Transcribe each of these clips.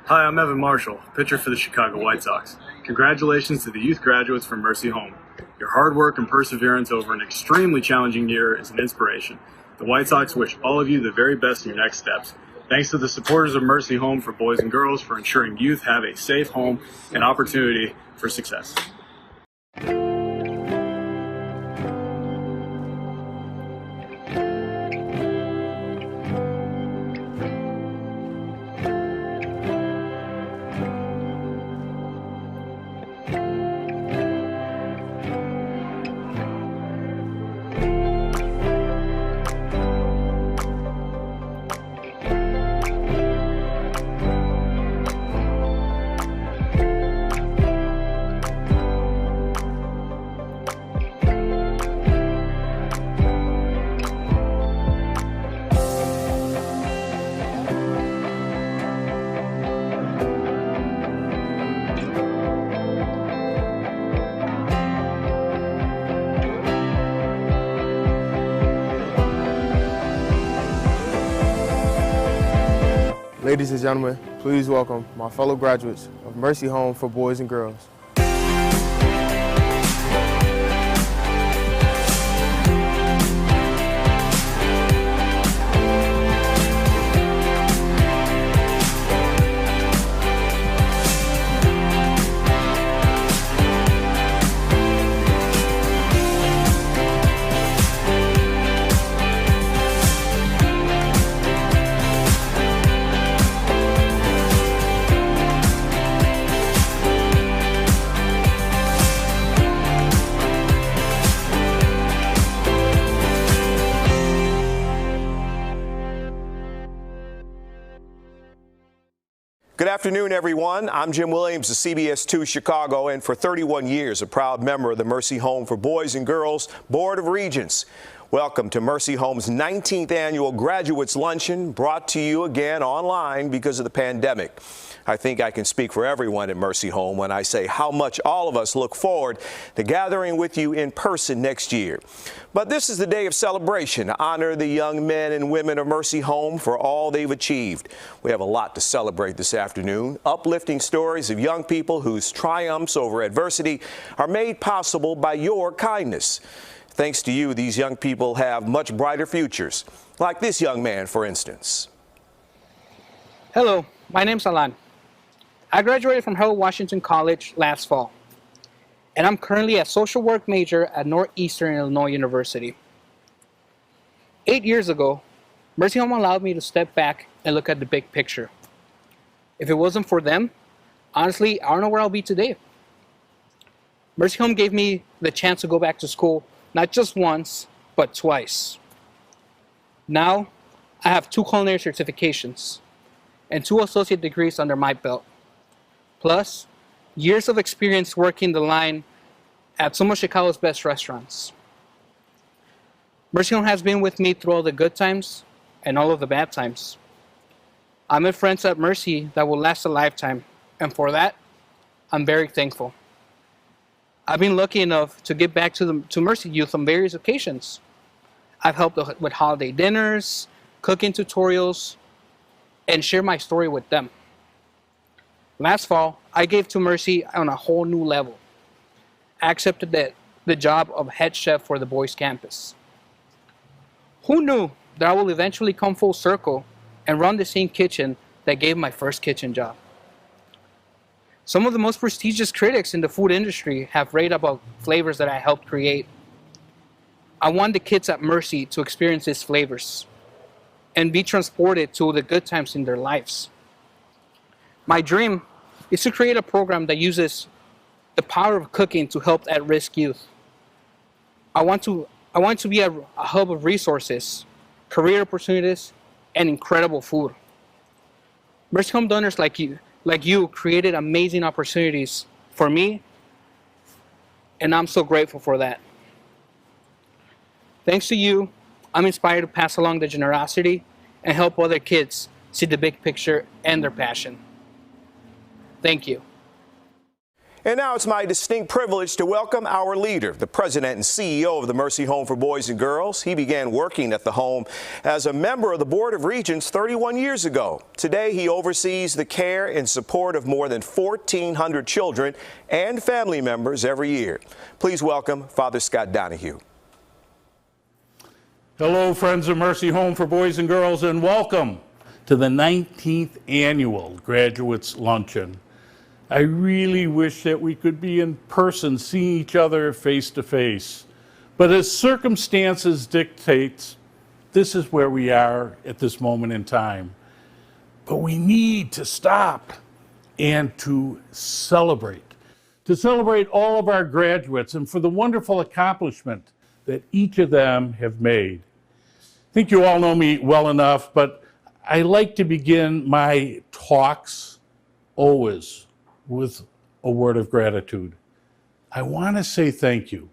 Hi, I'm Evan Marshall, pitcher for the Chicago White Sox. Congratulations to the youth graduates from Mercy Home. Your hard work and perseverance over an extremely challenging year is an inspiration. The White Sox wish all of you the very best in your next steps. Thanks to the supporters of Mercy Home for Boys and Girls for ensuring youth have a safe home and opportunity for success. Ladies and gentlemen, please welcome my fellow graduates of Mercy Home for Boys and Girls. Good afternoon, everyone. I'm Jim Williams of CBS 2 Chicago, and for 31 years, a proud member of the Mercy Home for Boys and Girls Board of Regents. Welcome to Mercy Home's 19th annual Graduates Luncheon, brought to you again online because of the pandemic. I think I can speak for everyone at Mercy Home when I say how much all of us look forward to gathering with you in person next year. But this is the day of celebration to honor the young men and women of Mercy Home for all they've achieved. We have a lot to celebrate this afternoon. Uplifting stories of young people whose triumphs over adversity are made possible by your kindness. Thanks to you, these young people have much brighter futures, like this young man, for instance. Hello, my name's Alan. I graduated from Harold Washington College last fall, and I'm currently a social work major at Northeastern Illinois University. 8 years ago, Mercy Home allowed me to step back and look at the big picture. If it wasn't for them, honestly, I don't know where I'll be today. Mercy Home gave me the chance to go back to school, not just once, but twice. Now, I have 2 culinary certifications and 2 associate degrees under my belt. Plus, years of experience working the line at some of Chicago's best restaurants. Mercy Home has been with me through all the good times and all of the bad times. I met friends at Mercy that will last a lifetime, and for that, I'm very thankful. I've been lucky enough to give back to Mercy Youth on various occasions. I've helped with holiday dinners, cooking tutorials, and share my story with them. Last fall, I gave to Mercy on a whole new level. I accepted the job of head chef for the boys' campus. Who knew that I will eventually come full circle and run the same kitchen that gave my first kitchen job? Some of the most prestigious critics in the food industry have raved about flavors that I helped create. I want the kids at Mercy to experience these flavors and be transported to the good times in their lives. My dream is to create a program that uses the power of cooking to help at-risk youth. I want to be a hub of resources, career opportunities, and incredible food. Mercy Home donors like you created amazing opportunities for me, and I'm so grateful for that. Thanks to you, I'm inspired to pass along the generosity and help other kids see the big picture and their passion. Thank you. And now it's my distinct privilege to welcome our leader, the president and CEO of the Mercy Home for Boys and Girls. He began working at the home as a member of the Board of Regents 31 years ago. Today, he oversees the care and support of more than 1,400 children and family members every year. Please welcome Father Scott Donahue. Hello, friends of Mercy Home for Boys and Girls, and welcome to the 19th annual Graduates Luncheon. I really wish that we could be in person, seeing each other face to face. But as circumstances dictate, this is where we are at this moment in time. But we need to stop and to celebrate all of our graduates and for the wonderful accomplishment that each of them have made. I think you all know me well enough, but I like to begin my talks always with a word of gratitude. I want to say thank you.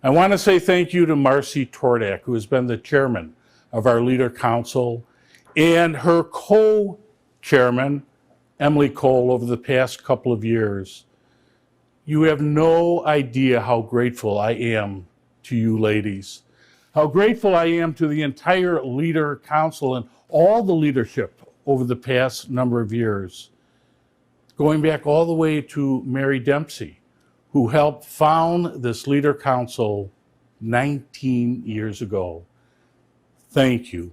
I want to say thank you to Marcy Tordak, who has been the chairman of our Leader Council, and her co-chairman, Emily Cole, over the past couple of years. You have no idea how grateful I am to you ladies, how grateful I am to the entire Leader Council and all the leadership over the past number of years. Going back all the way to Mary Dempsey, who helped found this Leader Council 19 years ago. Thank you.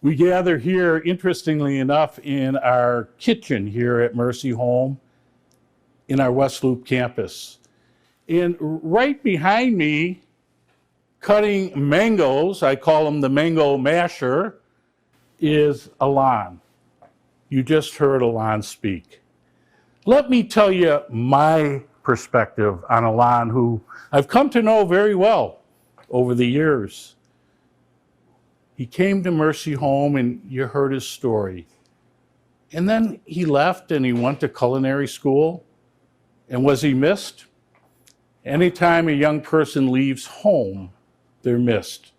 We gather here, interestingly enough, in our kitchen here at Mercy Home in our West Loop campus. And right behind me, cutting mangoes, I call him the mango masher, is Alon. You just heard Alon speak. Let me tell you my perspective on Alon, who I've come to know very well over the years. He came to Mercy Home and you heard his story. And then he left and he went to culinary school. And was he missed? Anytime a young person leaves home, they're missed.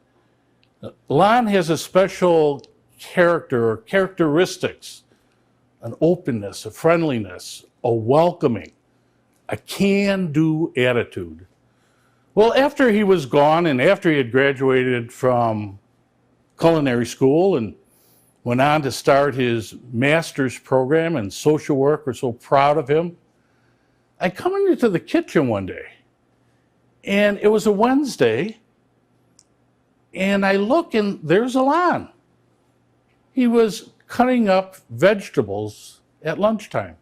Alon has a special character or characteristics, an openness, a friendliness, a welcoming, a can-do attitude. Well, after he was gone and after he had graduated from culinary school and went on to start his master's program in social work, we're so proud of him, I come into the kitchen one day, and it was a Wednesday, and I look and there's Alon. He was cutting up vegetables at lunchtime.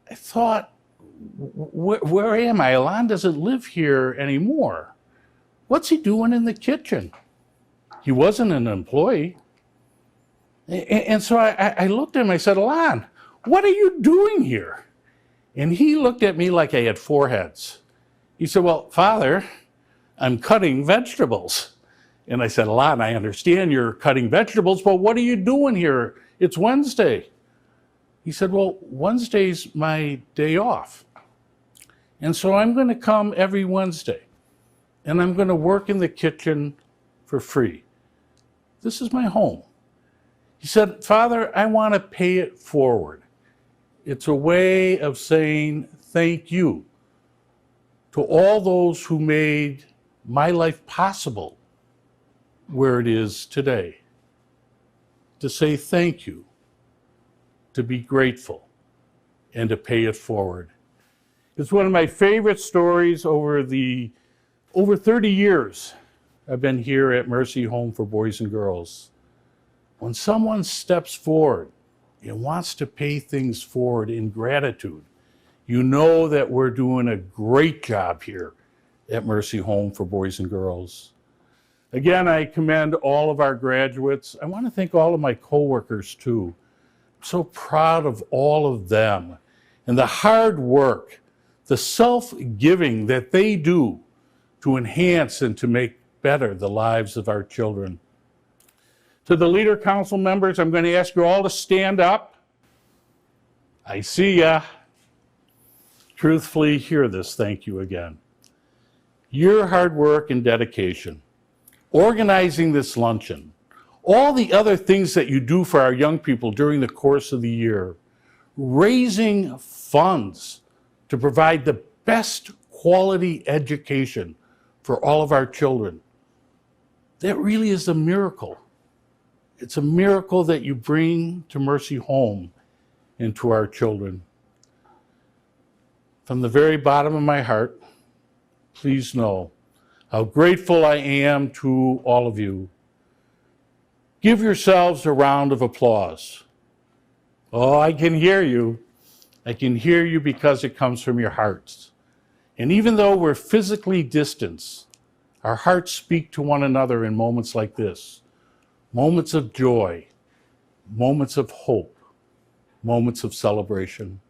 I thought, where am I? Alon doesn't live here anymore. What's he doing in the kitchen? He wasn't an employee. And so I looked at him, I said, Alon, what are you doing here? And he looked at me like I had four heads. He said, well, Father, I'm cutting vegetables. And I said, Alon, I understand you're cutting vegetables, but what are you doing here? It's Wednesday. He said, well, Wednesday's my day off. And so I'm going to come every Wednesday, and I'm going to work in the kitchen for free. This is my home. He said, Father, I want to pay it forward. It's a way of saying thank you to all those who made my life possible where it is today, to say thank you, to be grateful, and to pay it forward. It's one of my favorite stories over 30 years I've been here at Mercy Home for Boys and Girls. When someone steps forward and wants to pay things forward in gratitude, you know that we're doing a great job here at Mercy Home for Boys and Girls. Again, I commend all of our graduates. I want to thank all of my coworkers too. I'm so proud of all of them and the hard work, the self-giving that they do to enhance and to make better the lives of our children. To the Leader Council members, I'm going to ask you all to stand up. I see ya. Truthfully, hear this thank you again. Your hard work and dedication, organizing this luncheon, all the other things that you do for our young people during the course of the year raising funds to provide the best quality education for all of our children. That really is a miracle. It's a miracle that you bring to Mercy Home and to our children. From the very bottom of my heart, please know how grateful I am to all of you. Give yourselves a round of applause. Oh, I can hear you. I can hear you because it comes from your hearts. And even though we're physically distant, our hearts speak to one another in moments like this. Moments of joy, moments of hope, moments of celebration.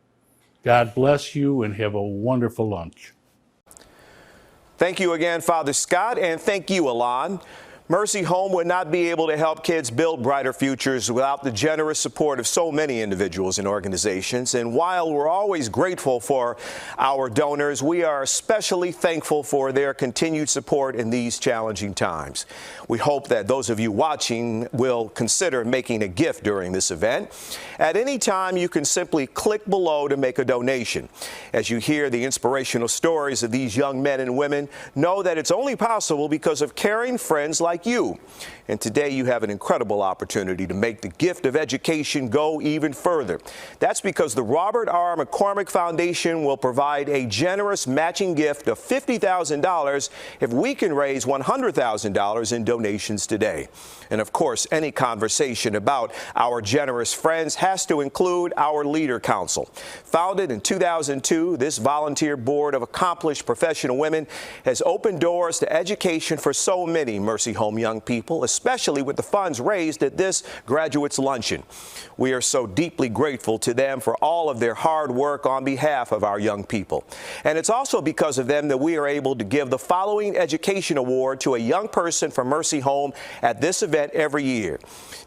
God bless you and have a wonderful lunch. Thank you again, Father Scott, and thank you, Alon. Mercy Home would not be able to help kids build brighter futures without the generous support of so many individuals and organizations. And while we're always grateful for our donors, we are especially thankful for their continued support in these challenging times. We hope that those of you watching will consider making a gift during this event. At any time, you can simply click below to make a donation. As you hear the inspirational stories of these young men and women, know that it's only possible because of caring friends like you. And today you have an incredible opportunity to make the gift of education go even further. That's because the Robert R. McCormick Foundation will provide a generous matching gift of $50,000 if we can raise $100,000 in donations today. And of course, any conversation about our generous friends has to include our Leader Council. Founded in 2002, this volunteer board of accomplished professional women has opened doors to education for so many Mercy Home young people, especially with the funds raised at this Graduates Luncheon. We are so deeply grateful to them for all of their hard work on behalf of our young people. And it's also because of them that we are able to give the following education award to a young person from Mercy Home at this event every year.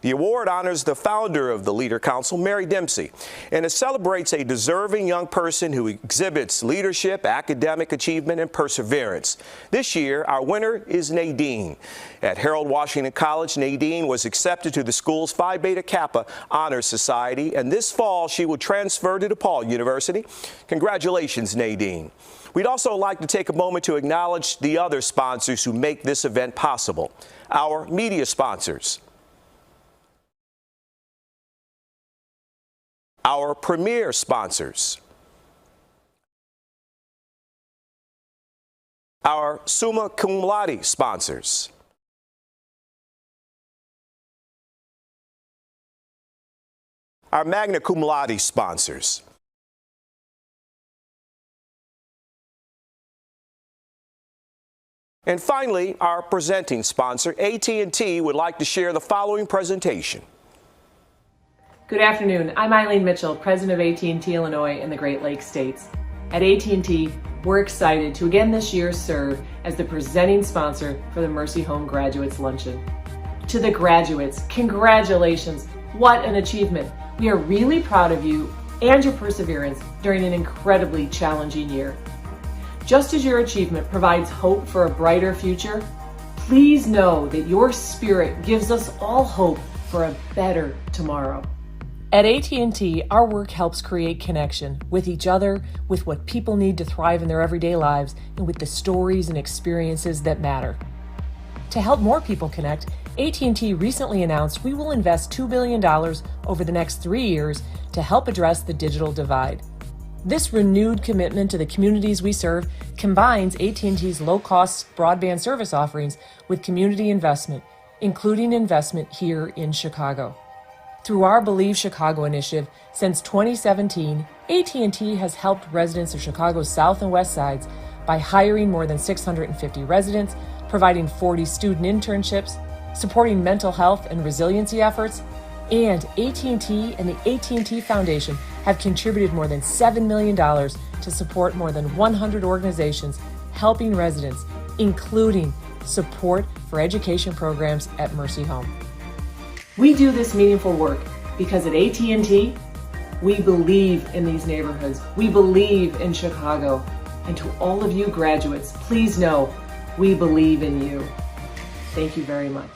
The award honors the founder of the Leader Council, Mary Dempsey, and it celebrates a deserving young person who exhibits leadership, academic achievement, and perseverance. This year, our winner is Nadine. At Harold Washington College, Nadine was accepted to the school's Phi Beta Kappa Honors Society, and this fall she will transfer to DePaul University. Congratulations, Nadine. We'd also like to take a moment to acknowledge the other sponsors who make this event possible. Our media sponsors, our premier sponsors, our summa cum laude sponsors, our magna cum laude sponsors, and finally, our presenting sponsor, AT&T, would like to share the following presentation. Good afternoon. I'm Eileen Mitchell, president of AT&T Illinois and the Great Lakes states. At AT&T, we're excited to again this year serve as the presenting sponsor for the Mercy Home Graduates Luncheon. To the graduates, congratulations. What an achievement. We are really proud of you and your perseverance during an incredibly challenging year. Just as your achievement provides hope for a brighter future, please know that your spirit gives us all hope for a better tomorrow. At AT&T, our work helps create connection with each other, with what people need to thrive in their everyday lives, and with the stories and experiences that matter. To help more people connect, AT&T recently announced we will invest $2 billion over the next 3 years to help address the digital divide. This renewed commitment to the communities we serve combines AT&T's low-cost broadband service offerings with community investment, including investment here in Chicago. Through our Believe Chicago initiative, since 2017, AT&T has helped residents of Chicago's South and West Sides by hiring more than 650 residents, providing 40 student internships, supporting mental health and resiliency efforts, and AT&T and the AT&T Foundation have contributed more than $7 million to support more than 100 organizations helping residents, including support for education programs at Mercy Home. We do this meaningful work because at AT&T, we believe in these neighborhoods. We believe in Chicago. And to all of you graduates, please know we believe in you. Thank you very much.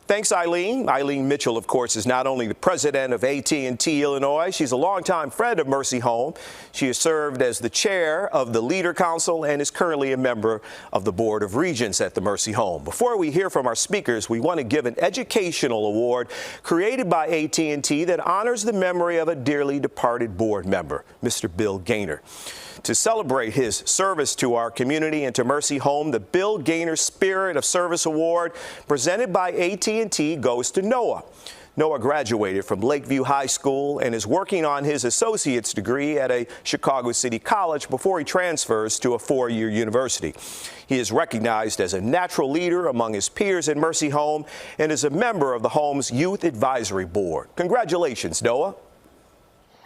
Thanks, Eileen. Eileen Mitchell, of course, is not only the president of AT&T Illinois, she's a longtime friend of Mercy Home. She has served as the chair of the Leader Council and is currently a member of the Board of Regents at the Mercy Home. Before we hear from our speakers, we want to give an educational award created by AT&T that honors the memory of a dearly departed board member, Mr. Bill Gaynor. To celebrate his service to our community and to Mercy Home, the Bill Gaynor Spirit of Service Award presented by AT&T goes to Noah. Noah graduated from Lakeview High School and is working on his associate's degree at a Chicago City college before he transfers to a four-year university. He is recognized as a natural leader among his peers at Mercy Home and is a member of the home's Youth Advisory Board. Congratulations, Noah.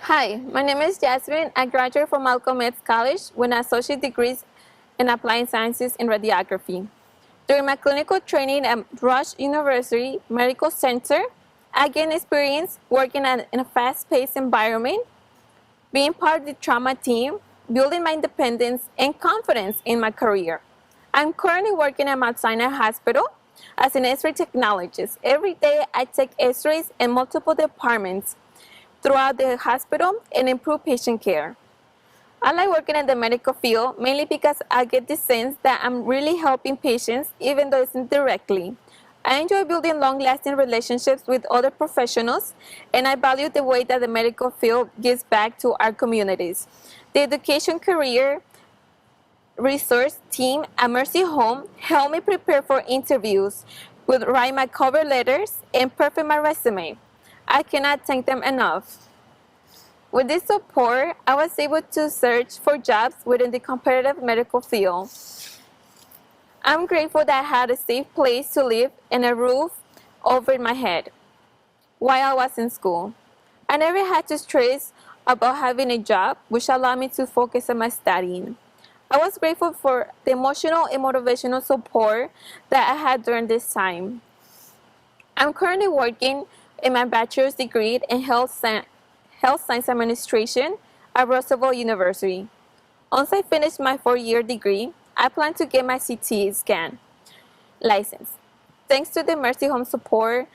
Hi, my name is Jasmine. I graduated from Malcolm X College with an associate degree in applied sciences in radiography. During my clinical training at Rush University Medical Center, I gained experience working in a fast-paced environment, being part of the trauma team, building my independence and confidence in my career. I'm currently working at Mount Sinai Hospital as an X-ray technologist. Every day I take X-rays in multiple departments throughout the hospital and improve patient care. I like working in the medical field mainly because I get the sense that I'm really helping patients even though it's indirectly. I enjoy building long-lasting relationships with other professionals, and I value the way that the medical field gives back to our communities. The education career resource team at Mercy Home helped me prepare for interviews, would write my cover letters, and perfect my resume. I cannot thank them enough. With this support, I was able to search for jobs within the competitive medical field. I'm grateful that I had a safe place to live and a roof over my head while I was in school. I never had to stress about having a job, which allowed me to focus on my studying. I was grateful for the emotional and motivational support that I had during this time. I'm currently working in my bachelor's degree in health science administration at Roosevelt University. Once I finish my 4-year degree, I plan to get my CT scan license. Thanks to the Mercy Home support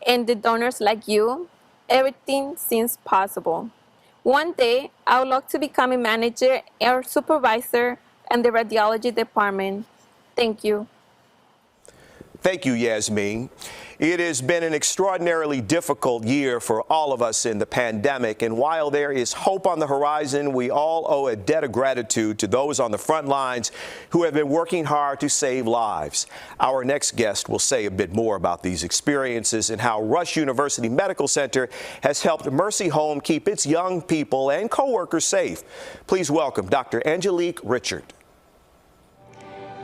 and the donors like you, everything seems possible. One day, I would love to become a manager or supervisor in the radiology department. Thank you. Thank you, Yasmin. It has been an extraordinarily difficult year for all of us in the pandemic, and while there is hope on the horizon, we all owe a debt of gratitude to those on the front lines who have been working hard to save lives. Our next guest will say a bit more about these experiences and how Rush University Medical Center has helped Mercy Home keep its young people and coworkers safe. Please welcome Dr. Angelique Richard.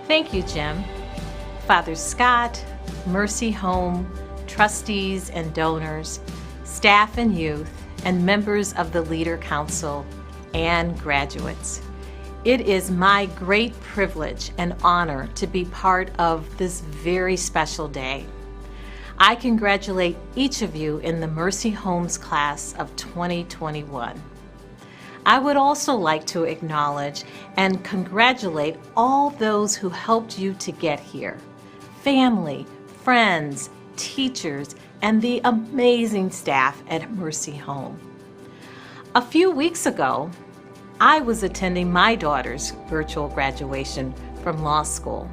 Thank you, Jim. Father Scott, Mercy Home, trustees and donors, staff and youth, and members of the Leader Council, and graduates. It is my great privilege and honor to be part of this very special day. I congratulate each of you in the Mercy Homes class of 2021. I would also like to acknowledge and congratulate all those who helped you to get here. Family, friends, teachers, and the amazing staff at Mercy Home. A few weeks ago, I was attending my daughter's virtual graduation from law school.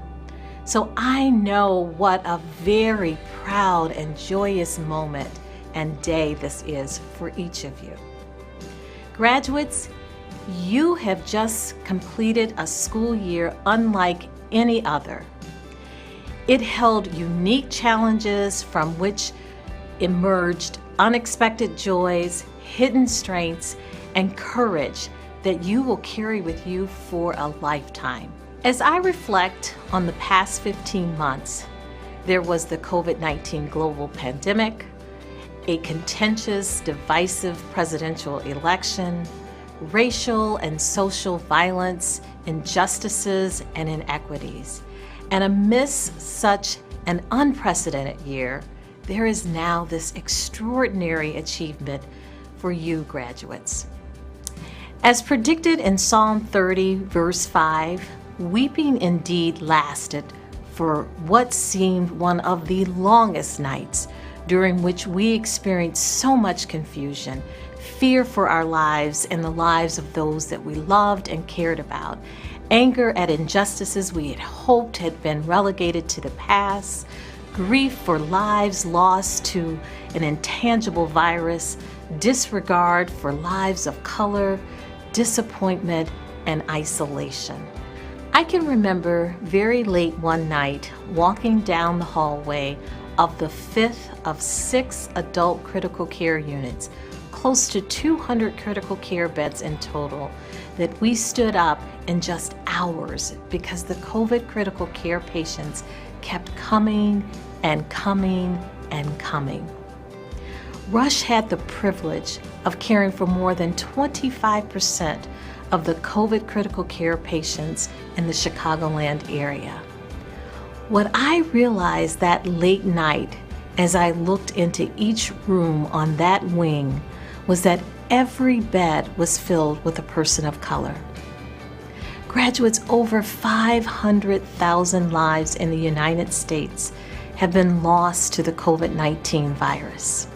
So I know what a very proud and joyous moment and day this is for each of you. Graduates, you have just completed a school year unlike any other. It held unique challenges from which emerged unexpected joys, hidden strengths, and courage that you will carry with you for a lifetime. As I reflect on the past 15 months, there was the COVID-19 global pandemic, a contentious, divisive presidential election, racial and social violence, injustices, and inequities. And amidst such an unprecedented year, there is now this extraordinary achievement for you graduates. As predicted in Psalm 30, verse 5, weeping indeed lasted for what seemed one of the longest nights, during which we experienced so much confusion, fear for our lives and the lives of those that we loved and cared about, anger at injustices we had hoped had been relegated to the past, grief for lives lost to an intangible virus, disregard for lives of color, disappointment, and isolation. I can remember very late one night walking down the hallway of the 5th of 6 adult critical care units, close to 200 critical care beds in total, that we stood up in just hours because the COVID critical care patients kept coming and coming and coming. Rush had the privilege of caring for more than 25% of the COVID critical care patients in the Chicagoland area. What I realized that late night as I looked into each room on that wing was that every bed was filled with a person of color. Graduates, over 500,000 lives in the United States have been lost to the COVID-19 virus.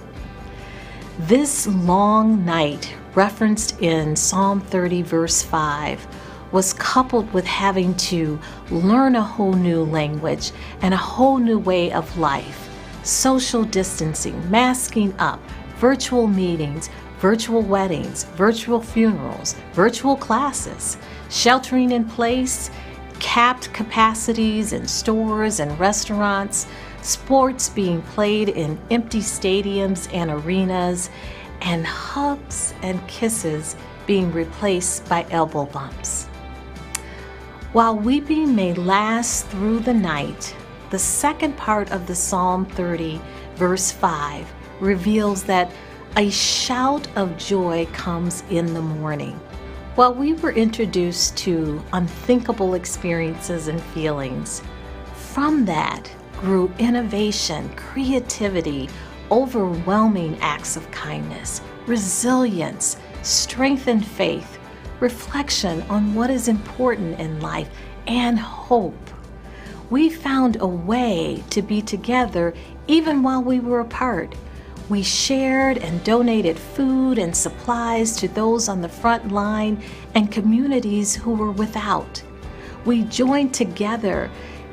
This long night, referenced in Psalm 30, verse 5, was coupled with having to learn a whole new language and a whole new way of life, social distancing, masking up, virtual meetings, virtual weddings, virtual funerals, virtual classes, sheltering in place, capped capacities in stores and restaurants, sports being played in empty stadiums and arenas, and hugs and kisses being replaced by elbow bumps. While weeping may last through the night, the second part of the Psalm 30, verse 5, reveals that a shout of joy comes in the morning. While we were introduced to unthinkable experiences and feelings, from that grew innovation, creativity, overwhelming acts of kindness, resilience, strengthened faith, reflection on what is important in life, and hope. We found a way to be together even while we were apart. We shared and donated food and supplies to those on the front line and communities who were without. We joined together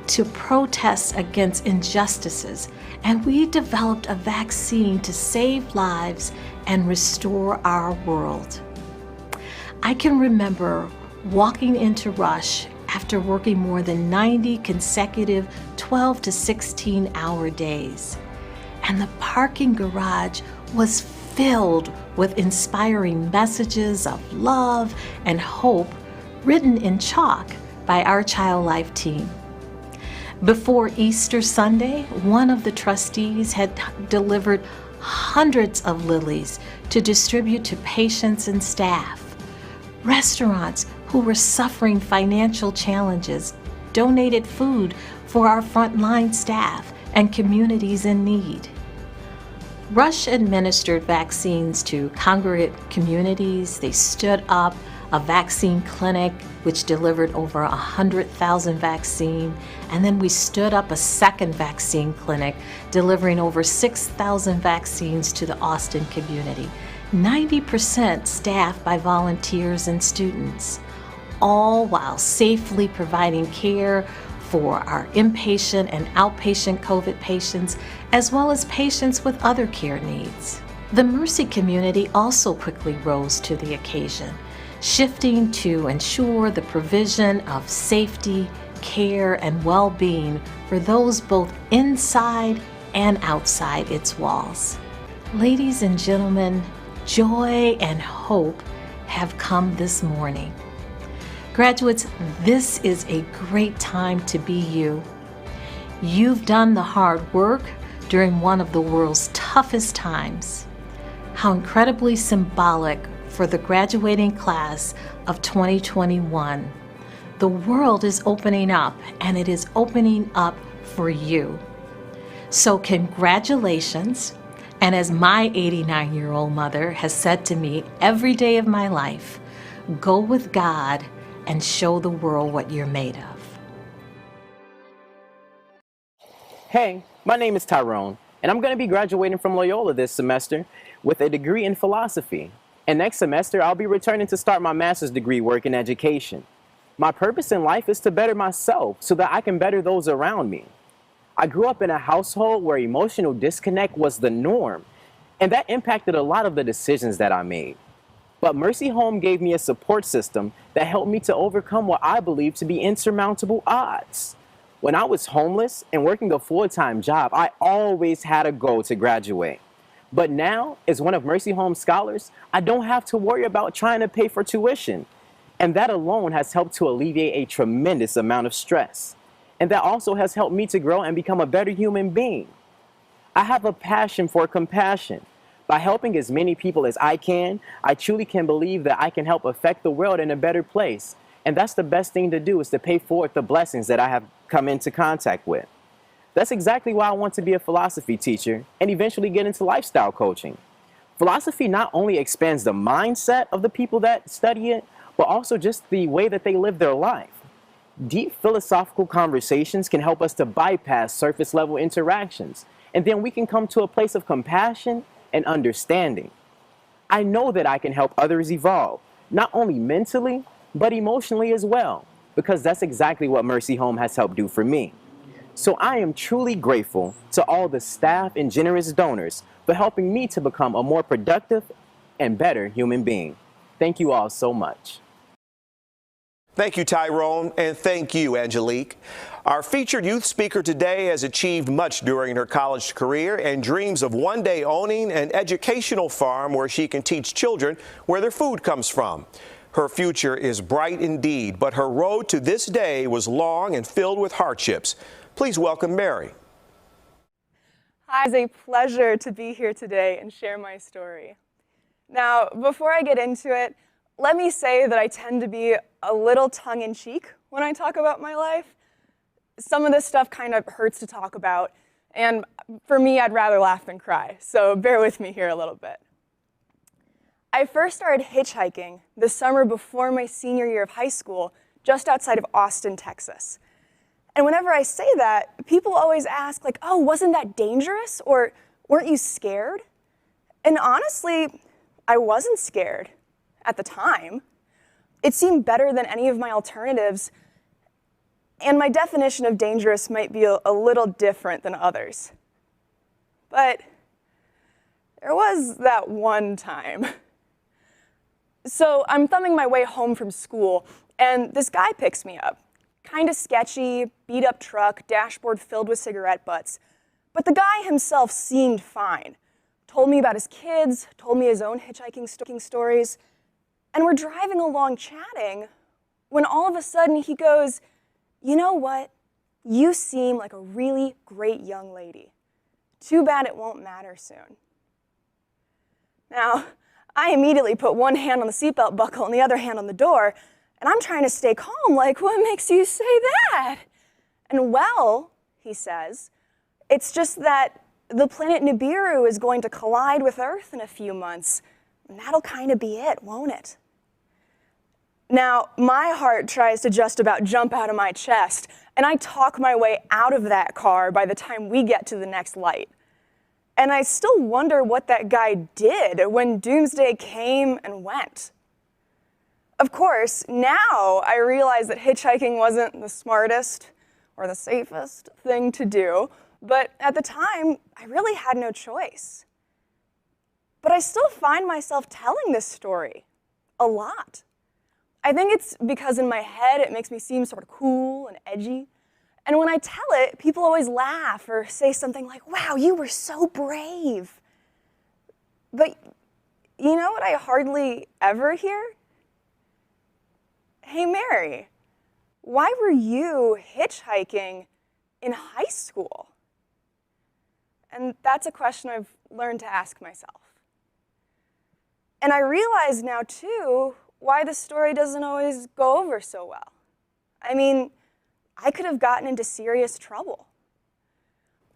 to protest against injustices, and we developed a vaccine to save lives and restore our world. I can remember walking into Rush after working more than 90 consecutive 12 to 16-hour days, and the parking garage was filled with inspiring messages of love and hope written in chalk by our Child Life team. Before Easter Sunday, one of the trustees had delivered hundreds of lilies to distribute to patients and staff. Restaurants who were suffering financial challenges donated food for our frontline staff and communities in need. Rush administered vaccines to congregate communities. They stood up a vaccine clinic which delivered over 100,000 vaccines, and then we stood up a second vaccine clinic delivering over 6,000 vaccines to the Austin community, 90% staffed by volunteers and students, all while safely providing care for our inpatient and outpatient COVID patients, as well as patients with other care needs. The Mercy community also quickly rose to the occasion, shifting to ensure the provision of safety, care, and well-being for those both inside and outside its walls. Ladies and gentlemen, joy and hope have come this morning. Graduates, this is a great time to be you. You've done the hard work during one of the world's toughest times. How incredibly symbolic for the graduating class of 2021. The world is opening up, and it is opening up for you. So congratulations, and as my 89-year-old mother has said to me every day of my life, go with God and show the world what you're made of. Hey, my name is Tyrone, and I'm going to be graduating from Loyola this semester with a degree in philosophy. And next semester, I'll be returning to start my master's degree work in education. My purpose in life is to better myself so that I can better those around me. I grew up in a household where emotional disconnect was the norm, and that impacted a lot of the decisions that I made. But Mercy Home gave me a support system that helped me to overcome what I believe to be insurmountable odds. When I was homeless and working a full-time job, I always had a goal to graduate. But now, as one of Mercy Home's scholars, I don't have to worry about trying to pay for tuition. And that alone has helped to alleviate a tremendous amount of stress. And that also has helped me to grow and become a better human being. I have a passion for compassion. By helping as many people as I can, I truly can believe that I can help affect the world in a better place. And that's the best thing to do, is to pay forward the blessings that I have come into contact with. That's exactly why I want to be a philosophy teacher and eventually get into lifestyle coaching. Philosophy not only expands the mindset of the people that study it, but also just the way that they live their life. Deep philosophical conversations can help us to bypass surface level interactions, and then we can come to a place of compassion and understanding. I know that I can help others evolve, not only mentally, but emotionally as well, because that's exactly what Mercy Home has helped do for me. So I am truly grateful to all the staff and generous donors for helping me to become a more productive and better human being. Thank you all so much. Thank you, Tyrone, and thank you, Angelique. Our featured youth speaker today has achieved much during her college career and dreams of one day owning an educational farm where she can teach children where their food comes from. Her future is bright indeed, but her road to this day was long and filled with hardships. Please welcome Mary. Hi, it's a pleasure to be here today and share my story. Now, before I get into it, let me say that I tend to be a little tongue-in-cheek when I talk about my life. Some of this stuff kind of hurts to talk about, and for me, I'd rather laugh than cry, so bear with me here a little bit. I first started hitchhiking the summer before my senior year of high school, just outside of Austin, Texas. And whenever I say that, people always ask, like, oh, wasn't that dangerous? Or weren't you scared? And honestly, I wasn't scared at the time. It seemed better than any of my alternatives, and my definition of dangerous might be a little different than others. But there was that one time. So I'm thumbing my way home from school, and this guy picks me up. Kind of sketchy, beat-up truck, dashboard filled with cigarette butts. But the guy himself seemed fine. Told me about his kids, told me his own hitchhiking stories, and we're driving along chatting when all of a sudden he goes, "You know what? You seem like a really great young lady. Too bad it won't matter soon." Now, I immediately put one hand on the seatbelt buckle and the other hand on the door, and I'm trying to stay calm, like, what makes you say that? And well, he says, it's just that the planet Nibiru is going to collide with Earth in a few months, and that'll kind of be it, won't it? Now, my heart tries to just about jump out of my chest, and I talk my way out of that car by the time we get to the next light. And I still wonder what that guy did when doomsday came and went. Of course, now I realize that hitchhiking wasn't the smartest or the safest thing to do, but at the time, I really had no choice. But I still find myself telling this story a lot. I think it's because in my head it makes me seem sort of cool and edgy. And when I tell it, people always laugh or say something like, "Wow, you were so brave." But you know what I hardly ever hear? "Hey, Mary, why were you hitchhiking in high school?" And that's a question I've learned to ask myself. And I realize now, too, why the story doesn't always go over so well. I mean, I could have gotten into serious trouble.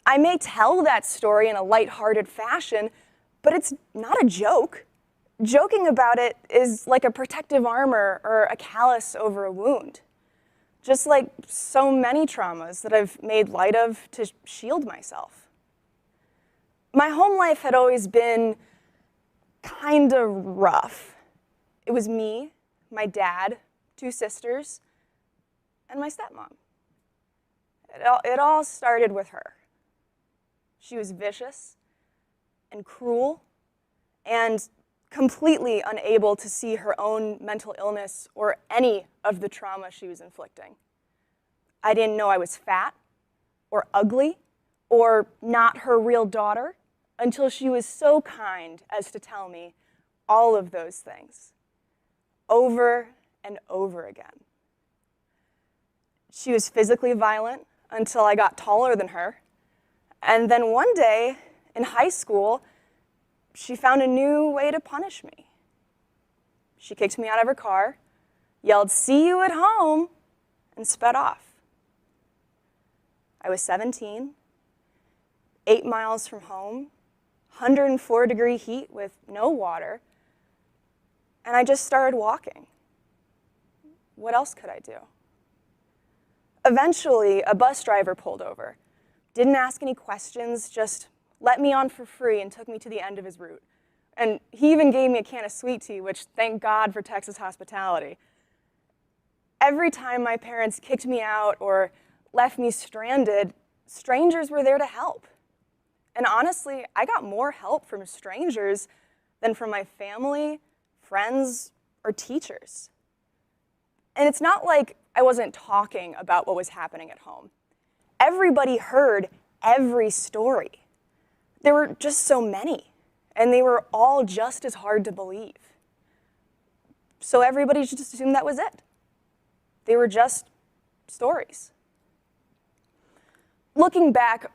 I may tell that story in a lighthearted fashion, but it's not a joke. Joking about it is like a protective armor or a callus over a wound. just like so many traumas that I've made light of to shield myself. My home life had always been kind of rough. It was me, my dad, 2 sisters, and my stepmom. It all started with her. She was vicious and cruel and completely unable to see her own mental illness or any of the trauma she was inflicting. I didn't know I was fat or ugly or not her real daughter until she was so kind as to tell me all of those things over and over again. She was physically violent until I got taller than her. And then one day in high school, she found a new way to punish me. She kicked me out of her car, yelled, "See you at home," and sped off. I was 17, 8 miles from home, 104-degree heat with no water, and I just started walking. What else could I do? Eventually, a bus driver pulled over, didn't ask any questions, just let me on for free and took me to the end of his route. And he even gave me a can of sweet tea, which thank God for Texas hospitality. Every time my parents kicked me out or left me stranded, strangers were there to help. And honestly, I got more help from strangers than from my family, friends, or teachers. And it's not like I wasn't talking about what was happening at home. Everybody heard every story. There were just so many, and they were all just as hard to believe. So everybody just assumed that was it. They were just stories. Looking back,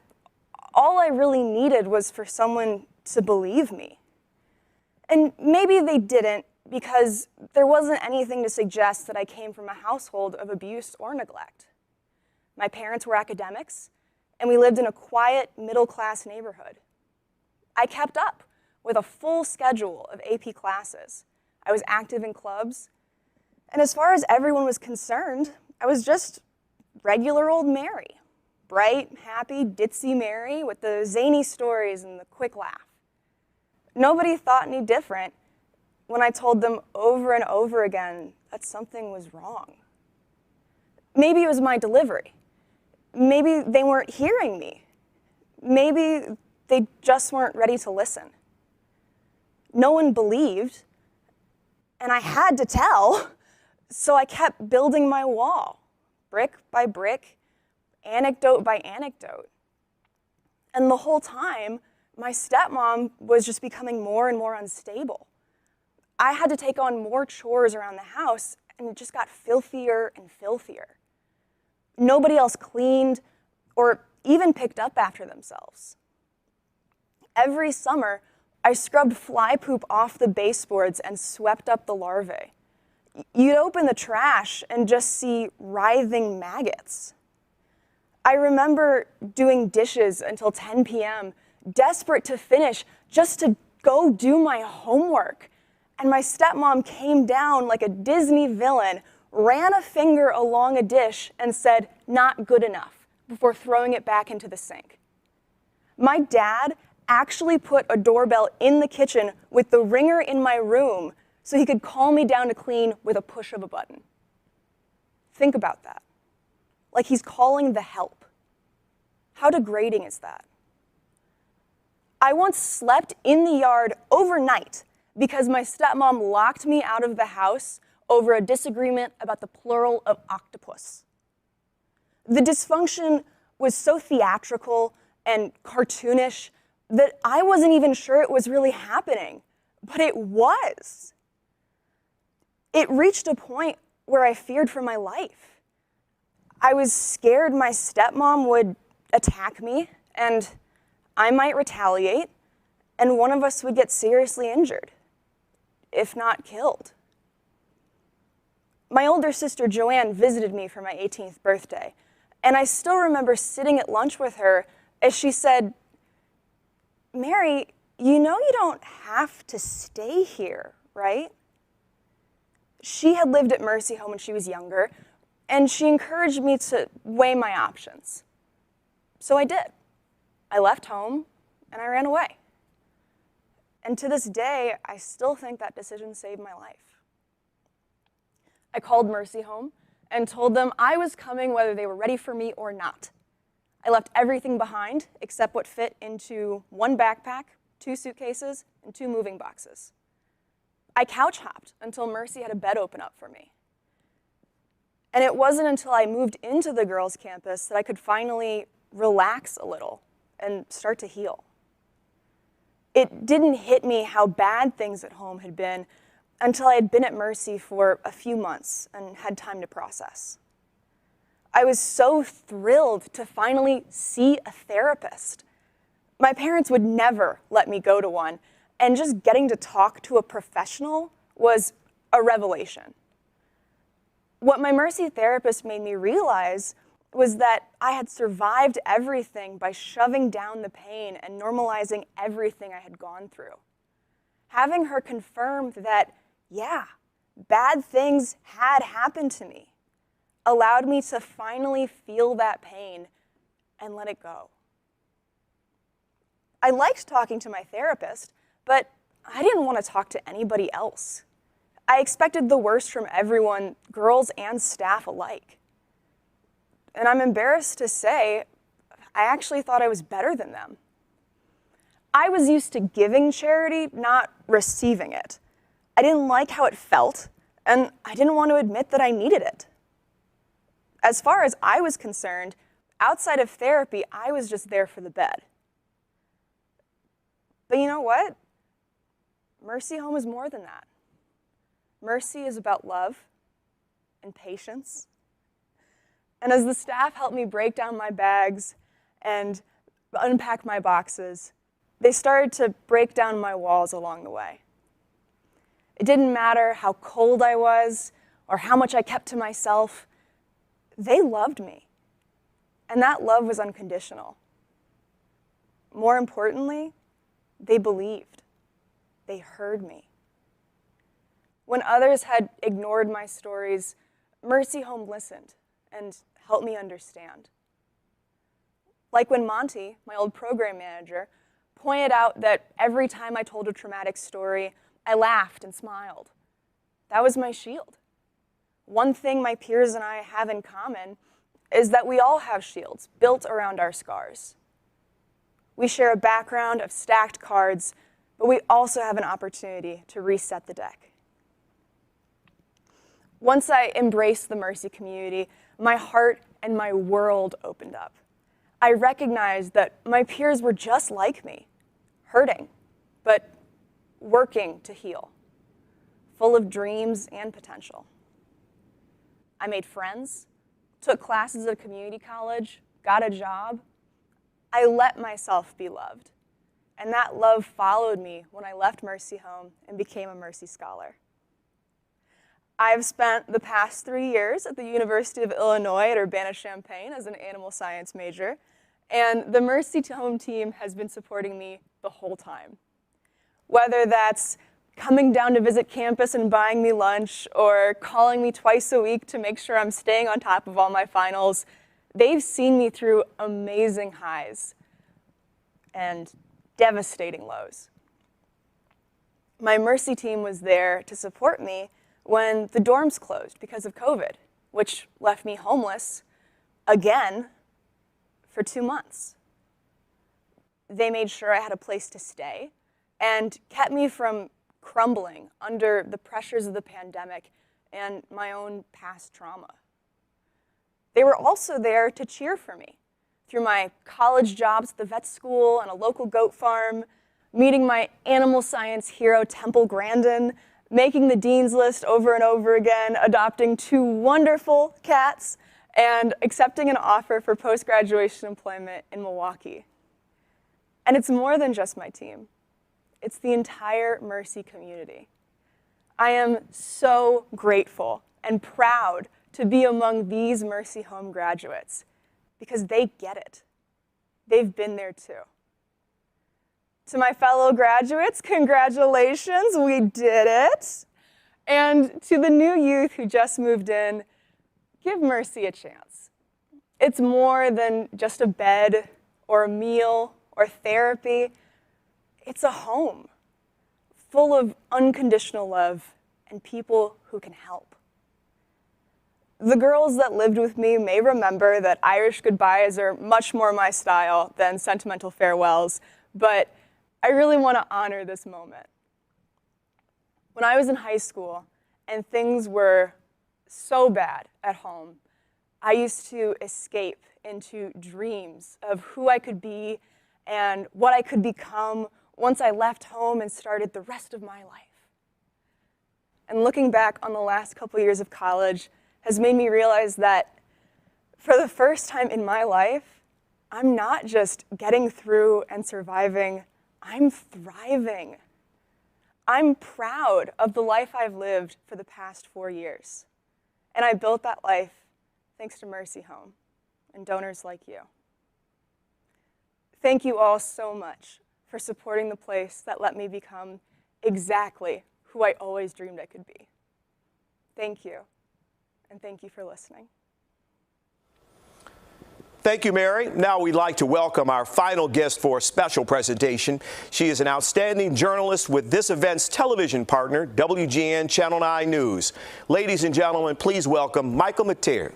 all I really needed was for someone to believe me. And maybe they didn't, because there wasn't anything to suggest that I came from a household of abuse or neglect. My parents were academics, and we lived in a quiet, middle-class neighborhood. I kept up with a full schedule of AP classes. I was active in clubs, and as far as everyone was concerned, I was just regular old Mary. Bright, happy, ditzy Mary with the zany stories and the quick laugh. Nobody thought any different when I told them over and over again that something was wrong. Maybe it was my delivery. Maybe they weren't hearing me. Maybe they just weren't ready to listen. No one believed, and I had to tell, so I kept building my wall, brick by brick, anecdote by anecdote. And the whole time, my stepmom was just becoming more and more unstable. I had to take on more chores around the house, and it just got filthier and filthier. Nobody else cleaned or even picked up after themselves. Every summer, I scrubbed fly poop off the baseboards and swept up the larvae. You'd open the trash and just see writhing maggots. I remember doing dishes until 10 p.m., desperate to finish just to go do my homework. And my stepmom came down like a Disney villain, ran a finger along a dish, and said, "Not good enough," before throwing it back into the sink. My dad actually put a doorbell in the kitchen with the ringer in my room so he could call me down to clean with a push of a button. Think about that. Like he's calling the help. How degrading is that? I once slept in the yard overnight because my stepmom locked me out of the house over a disagreement about the plural of octopus. The dysfunction was so theatrical and cartoonish that I wasn't even sure it was really happening, but it was. It reached a point where I feared for my life. I was scared my stepmom would attack me, and I might retaliate, and one of us would get seriously injured, if not killed. My older sister Joanne visited me for my 18th birthday, and I still remember sitting at lunch with her as she said, "Mary, you know you don't have to stay here, right?" She had lived at Mercy Home when she was younger, and she encouraged me to weigh my options. So I did. I left home, and I ran away. And to this day, I still think that decision saved my life. I called Mercy home and told them I was coming whether they were ready for me or not. I left everything behind except what fit into one backpack, 2 suitcases, and 2 moving boxes. I couch hopped until Mercy had a bed open up for me. And it wasn't until I moved into the girls' campus that I could finally relax a little and start to heal. It didn't hit me how bad things at home had been until I had been at Mercy for a few months and had time to process. I was so thrilled to finally see a therapist. My parents would never let me go to one, and just getting to talk to a professional was a revelation. What my Mercy therapist made me realize was that I had survived everything by shoving down the pain and normalizing everything I had gone through. Having her confirm that, yeah, bad things had happened to me allowed me to finally feel that pain and let it go. I liked talking to my therapist, but I didn't want to talk to anybody else. I expected the worst from everyone, girls and staff alike. And I'm embarrassed to say, I actually thought I was better than them. I was used to giving charity, not receiving it. I didn't like how it felt, and I didn't want to admit that I needed it. As far as I was concerned, outside of therapy, I was just there for the bed. But you know what? Mercy Home is more than that. Mercy is about love and patience. And as the staff helped me break down my bags and unpack my boxes, they started to break down my walls along the way. It didn't matter how cold I was or how much I kept to myself. They loved me, and that love was unconditional. More importantly, they believed. They heard me. When others had ignored my stories, Mercy Home listened and helped me understand. Like when Monty, my old program manager, pointed out that every time I told a traumatic story, I laughed and smiled. That was my shield. One thing my peers and I have in common is that we all have shields built around our scars. We share a background of stacked cards, but we also have an opportunity to reset the deck. Once I embraced the Mercy community, my heart and my world opened up. I recognized that my peers were just like me, hurting, but working to heal, full of dreams and potential. I made friends, took classes at a community college, got a job. I let myself be loved, and that love followed me when I left Mercy Home and became a Mercy Scholar. I've spent the past 3 years at the University of Illinois at Urbana-Champaign as an animal science major, and the Mercy Home team has been supporting me the whole time. Whether that's coming down to visit campus and buying me lunch, or calling me twice a week to make sure I'm staying on top of all my finals, they've seen me through amazing highs and devastating lows. My Mercy team was there to support me when the dorms closed because of COVID, which left me homeless again for 2 months. They made sure I had a place to stay and kept me from crumbling under the pressures of the pandemic and my own past trauma. They were also there to cheer for me through my college jobs at the vet school and a local goat farm, meeting my animal science hero, Temple Grandin, making the dean's list over and over again, adopting 2 wonderful cats, and accepting an offer for post-graduation employment in Milwaukee. And it's more than just my team. It's the entire Mercy community. I am so grateful and proud to be among these Mercy Home graduates because they get it. They've been there too. To my fellow graduates, congratulations, we did it. And to the new youth who just moved in, give Mercy a chance. It's more than just a bed or a meal or therapy. It's a home full of unconditional love and people who can help. The girls that lived with me may remember that Irish goodbyes are much more my style than sentimental farewells, but I really want to honor this moment. When I was in high school and things were so bad at home, I used to escape into dreams of who I could be and what I could become once I left home and started the rest of my life. And looking back on the last couple years of college has made me realize that for the first time in my life, I'm not just getting through and surviving, I'm thriving. I'm proud of the life I've lived for the past 4 years. And I built that life thanks to Mercy Home and donors like you. Thank you all so much for supporting the place that let me become exactly who I always dreamed I could be. Thank you, and thank you for listening. Thank you, Mary. Now we'd like to welcome our final guest for a special presentation. She is an outstanding journalist with this event's television partner, WGN Channel 9 News. Ladies and gentlemen, please welcome Michael McTeer.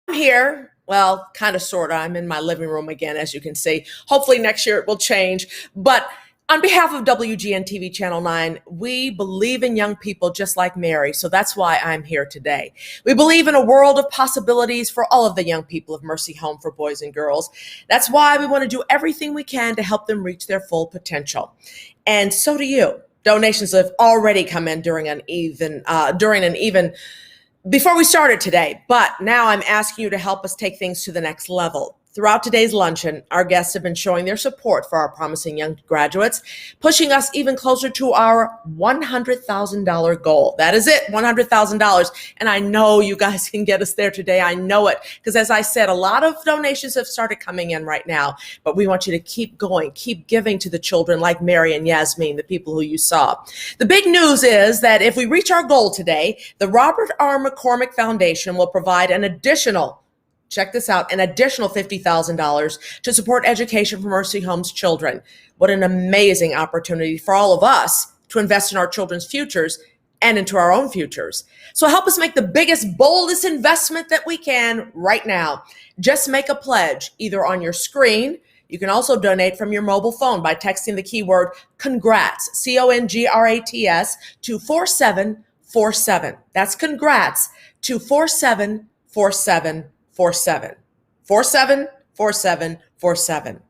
I'm here. Well, kind of, sort of. I'm in my living room again, as you can see. Hopefully next year it will change. But on behalf of WGN TV Channel 9, we believe in young people just like Mary, so that's why I'm here today. We believe in a world of possibilities for all of the young people of Mercy Home for Boys and Girls. That's why we want to do everything we can to help them reach their full potential. And so do you. Donations have already come in during an even before we started today, but now I'm asking you to help us take things to the next level. Throughout today's luncheon, our guests have been showing their support for our promising young graduates, pushing us even closer to our $100,000 goal. That is it, $100,000. And I know you guys can get us there today. I know it, because as I said, a lot of donations have started coming in right now, but we want you to keep going, keep giving to the children like Mary and Yasmin, the people who you saw. The big news is that if we reach our goal today, the Robert R. McCormick Foundation will provide an additional, check this out, an additional $50,000 to support education for Mercy Home's children. What an amazing opportunity for all of us to invest in our children's futures and into our own futures. So help us make the biggest, boldest investment that we can right now. Just make a pledge either on your screen. You can also donate from your mobile phone by texting the keyword congrats, CONGRATS, to 4747. That's congrats to 4747. 474747.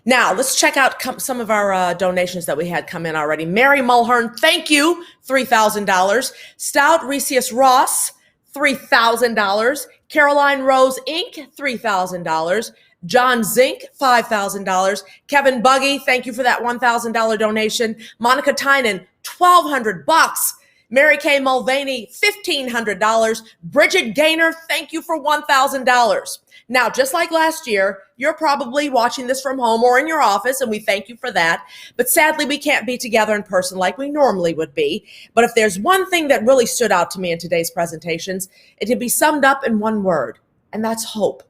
Now, let's check out some of our donations that we had come in already. Mary Mulhern, thank you, $3,000. Stout Recius Ross, $3,000. Caroline Rose Inc., $3,000. John Zink, $5,000. Kevin Buggy, thank you for that $1,000 donation. Monica Tynan, $1,200. Mary Kay Mulvaney, $1,500. Bridget Gaynor, thank you for $1,000. Now, just like last year, you're probably watching this from home or in your office, and we thank you for that. But sadly, we can't be together in person like we normally would be. But if there's one thing that really stood out to me in today's presentations, it can be summed up in one word, and that's hope.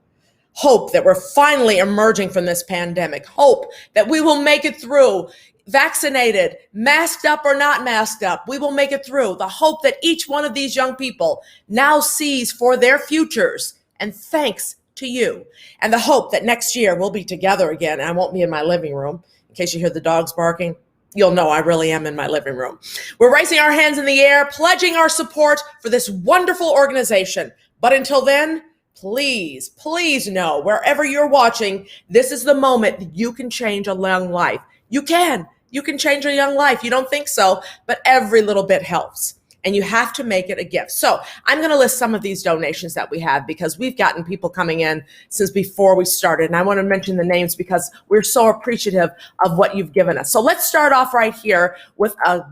Hope that we're finally emerging from this pandemic. Hope that we will make it through. Vaccinated, masked up or not masked up, we will make it through. The hope that each one of these young people now sees for their futures, and thanks to you. And the hope that next year we'll be together again, and I won't be in my living room. In case you hear the dogs barking, you'll know I really am in my living room. We're raising our hands in the air, pledging our support for this wonderful organization. But until then, please, please know, wherever you're watching, this is the moment that you can change a young life. You can. You can change a young life. You don't think so, but every little bit helps. And you have to make it a gift. So I'm going to list some of these donations that we have because we've gotten people coming in since before we started. And I want to mention the names because we're so appreciative of what you've given us. So let's start off right here with a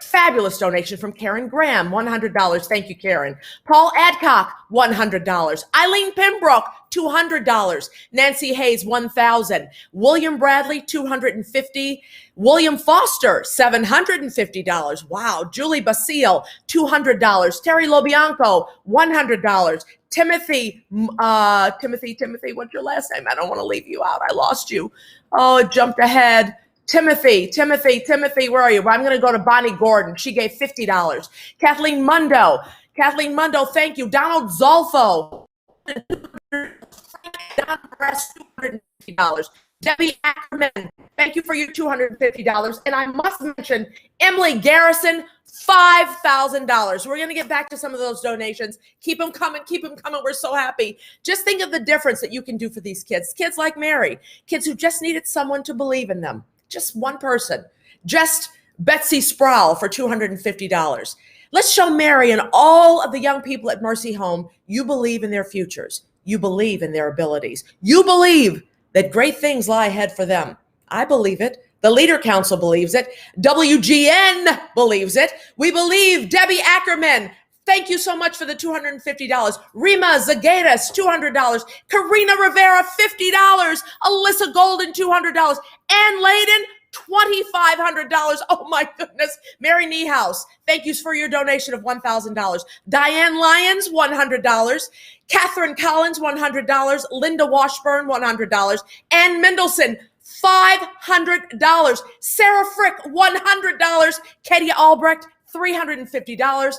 Fabulous donation from Karen Graham, $100. Thank you, Karen. Paul Adcock, $100. Eileen Pembroke, $200. Nancy Hayes, $1,000. William Bradley, $250. William Foster, $750. Wow. Julie Basile, $200. Terry Lobianco, $100. Timothy, what's your last name? I don't want to leave you out. I lost you. Oh, it jumped ahead. Timothy, where are you? Well, I'm going to go to Bonnie Gordon. She gave $50. Kathleen Mundo, thank you. Donald Zolfo, $250. Debbie Ackerman, thank you for your $250. And I must mention Emily Garrison, $5,000. We're going to get back to some of those donations. Keep them coming. We're so happy. Just think of the difference that you can do for these kids. Kids like Mary, kids who just needed someone to believe in them. Just one person. Just Betsy Sproul for $250. Let's show Mary and all of the young people at Mercy Home you believe in their futures. You believe in their abilities. You believe that great things lie ahead for them. I believe it. The Leader Council believes it. WGN believes it. We believe. Debbie Ackerman, thank you so much for the $250. Rima Zagaitis, $200. Karina Rivera, $50. Alyssa Golden, $200. Ann Layden, $2,500. Oh my goodness. Mary Niehaus, thank you for your donation of $1,000. Diane Lyons, $100. Catherine Collins, $100. Linda Washburn, $100. Ann Mendelson, $500. Sarah Frick, $100. Katie Albrecht, $350.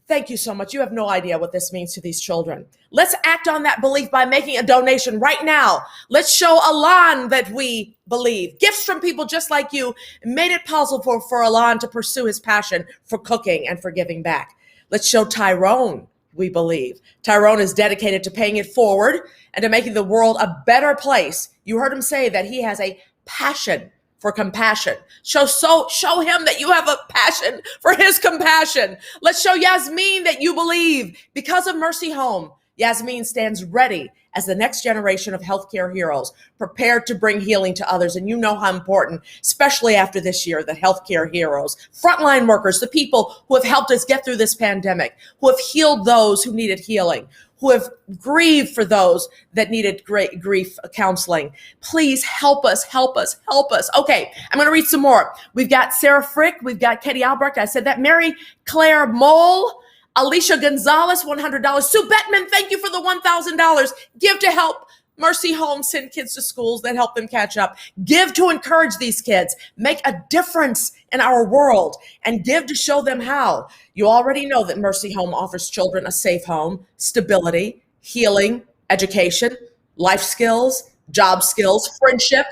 Thank you so much. You have no idea what this means to these children. Let's act on that belief by making a donation right now. Let's show Alon that we believe. Gifts from people just like you made it possible for Alon to pursue his passion for cooking and for giving back. Let's show Tyrone we believe. Tyrone is dedicated to paying it forward and to making the world a better place. You heard him say that he has a passion for compassion. Show him that you have a passion for his compassion. Let's show Yasmin that you believe. Because of Mercy Home, Yasmin stands ready as the next generation of healthcare heroes, prepared to bring healing to others. And you know how important, especially after this year, that healthcare heroes, frontline workers, the people who have helped us get through this pandemic, who have healed those who needed healing, who have grieved for those that needed great grief counseling. Please help us. Okay, I'm going to read some more. We've got Sarah Frick. We've got Katie Albrecht. I said that. Mary Claire Mole. Alicia Gonzalez, $100. Sue Bettman, thank you for the $1,000. Give to help Mercy Home send kids to schools that help them catch up. Give to encourage these kids. Make a difference in our world, and give to show them how. You already know that Mercy Home offers children a safe home, stability, healing, education, life skills, job skills, friendship.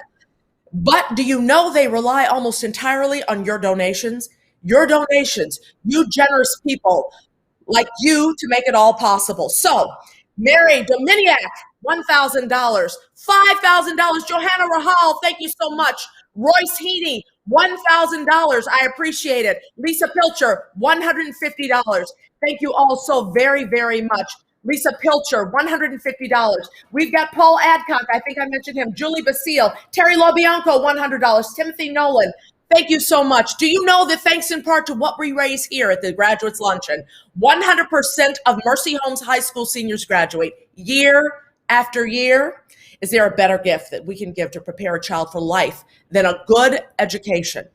But do you know they rely almost entirely on your donations? Your donations, you generous people like you, to make it all possible. So, Mary Dominiak, $1,000. $5,000. Johanna Rahal, thank you so much. Royce Heaney, $1,000. I appreciate it. Lisa Pilcher, $150. Thank you all so very, very much. Lisa Pilcher, $150. We've got Paul Adcock. I think I mentioned him. Julie Basile. Terry Lobianco, $100. Timothy Nolan. Thank you so much. Do you know that thanks in part to what we raise here at the Graduates Luncheon, 100% of Mercy Home's high school seniors graduate year after year? Is there a better gift that we can give to prepare a child for life than a good education?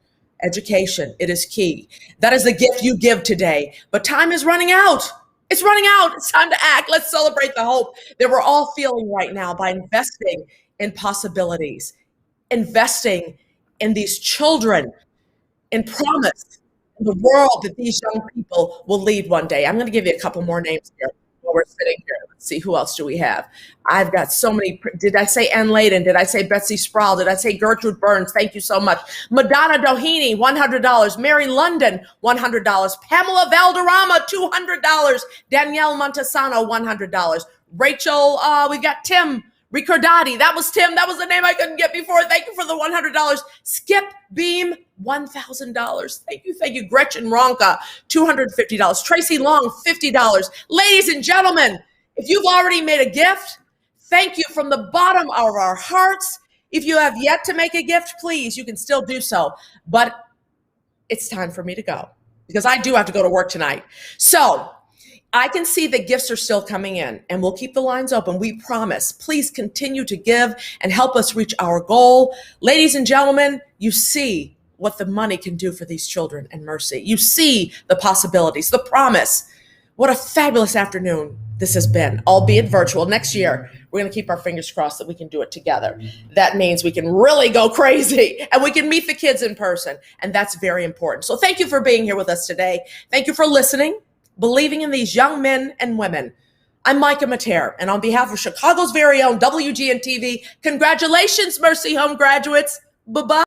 Education, it is key. That is the gift you give today. But time is running out. It's running out. It's time to act. Let's celebrate the hope that we're all feeling right now by investing in possibilities, investing in these children, in promise, in the world that these young people will lead one day. I'm going to give you a couple more names here while we're sitting here. Let's see, who else do we have? I've got so many. Did I say Ann Layden? Did I say Betsy Sproul? Did I say Gertrude Burns? Thank you so much. Madonna Doheny, $100. Mary London, $100. Pamela Valderrama, $200. Danielle Montesano, $100. Rachel, we got Tim Ricordati. That was Tim. That was the name I couldn't get before. Thank you for the $100. Skip Beam, $1,000. Thank you. Thank you. Gretchen Ronka, $250. Tracy Long, $50. Ladies and gentlemen, if you've already made a gift, thank you from the bottom of our hearts. If you have yet to make a gift, please, you can still do so. But it's time for me to go. because I do have to go to work tonight. So I can see that gifts are still coming in, and we'll keep the lines open. We promise. Please continue to give and help us reach our goal. Ladies and gentlemen, you see what the money can do for these children and Mercy. You see the possibilities, the promise. What a fabulous afternoon this has been, albeit virtual. Next year, we're going to keep our fingers crossed that we can do it together. That means we can really go crazy and we can meet the kids in person. And that's very important. So thank you for being here with us today. Thank you for listening, believing in these young men and women. I'm Micah Mater, and on behalf of Chicago's very own WGN TV, congratulations, Mercy Home graduates. Bye-bye.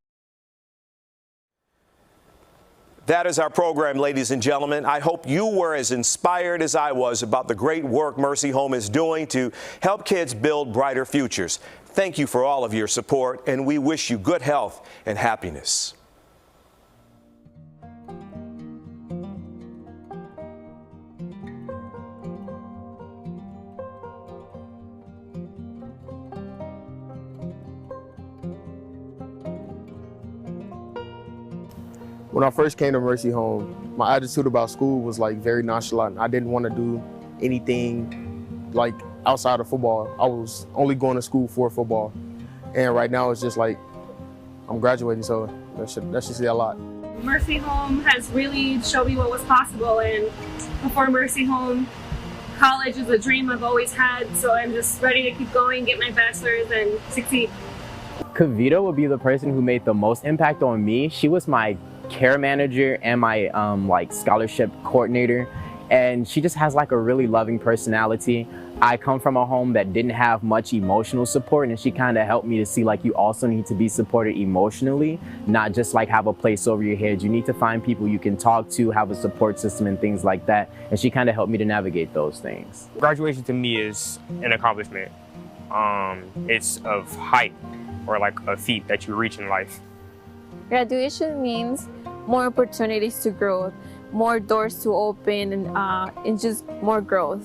That is our program, ladies and gentlemen. I hope you were as inspired as I was about the great work Mercy Home is doing to help kids build brighter futures. Thank you for all of your support, and we wish you good health and happiness. When I first came to Mercy Home, my attitude about school was like very nonchalant. I didn't want to do anything like outside of football. I was only going to school for football. And right now it's just like I'm graduating, so that should say a lot. Mercy Home has really showed me what was possible, and before Mercy Home, college is a dream I've always had, so I'm just ready to keep going, get my bachelor's, and succeed. Kavita would be the person who made the most impact on me. She was my care manager and my like scholarship coordinator, and she just has like a really loving personality. I come from a home that didn't have much emotional support, and she kind of helped me to see like you also need to be supported emotionally, not just like have a place over your head. You need to find people you can talk to, have a support system and things like that, and she kind of helped me to navigate those things. Graduation to me is an accomplishment. It's of height, or like a feat that you reach in life. Graduation means more opportunities to grow, more doors to open, and just more growth.